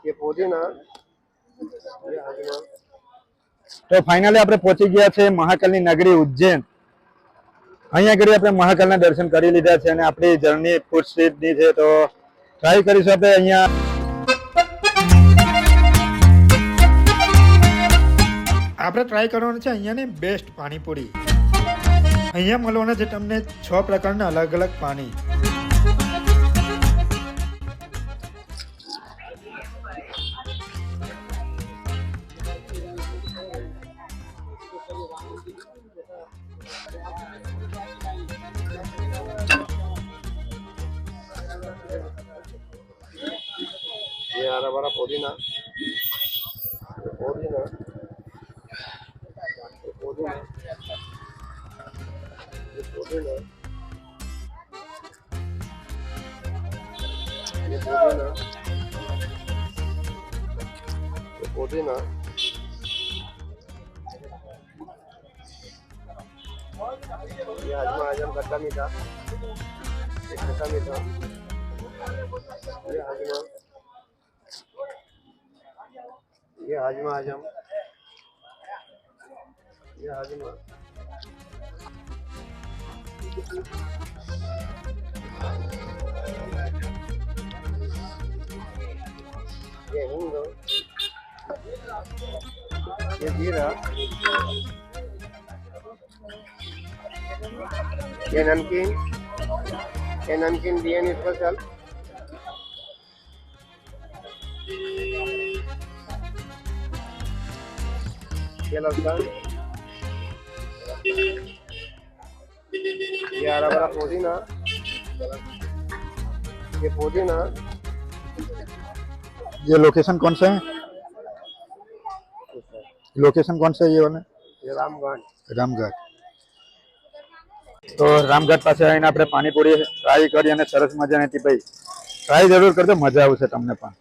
ये पुदीना ये हाजमा તો ફાઇનલી આપણે પહોંચી ગયા છે મહાકાલની નગરી ઉજ્જૈન। અહીંયા આગળ આપણે મહાકાલના દર્શન કરી લીધા છે અને આપણી જર્ની ફૂડ સ્ટ્રીટની છે, તો ટ્રાય કરીશું આપણે અહીંયા। આપણે ટ્રાય કરવાનું છે અહીંયાની બેસ્ટ પાણીપુરી। અહીંયા મળવાના છે તમને 6 પ્રકારના અલગ અલગ પાણી। ये हरा भरा पुदीना पुदीना पुदीना ये पुदीना ये पुदीना ये पुदीना ये हाजमा आजम खट्टा मीठा ये खट्टा मीठा ये हाजमा ये हाजमा आजम ये हाजमा ये हिंग ये जीरा ये नमकीन बिरयानी स्पेशल ये लहसुन ये हरा भरा पुदीना ये पुदीना। ये लोकेशन कौन सा है? लोकेशन कौन सा है ये वाला? ये रामगढ़। તો રામગઢ પાસે આવીને આપણે પાણીપુરી ટ્રાય કરી અને સરસ મજાની હતી ભાઈ, ટ્રાય જરૂર કરજો, મજા આવશે તમને પણ।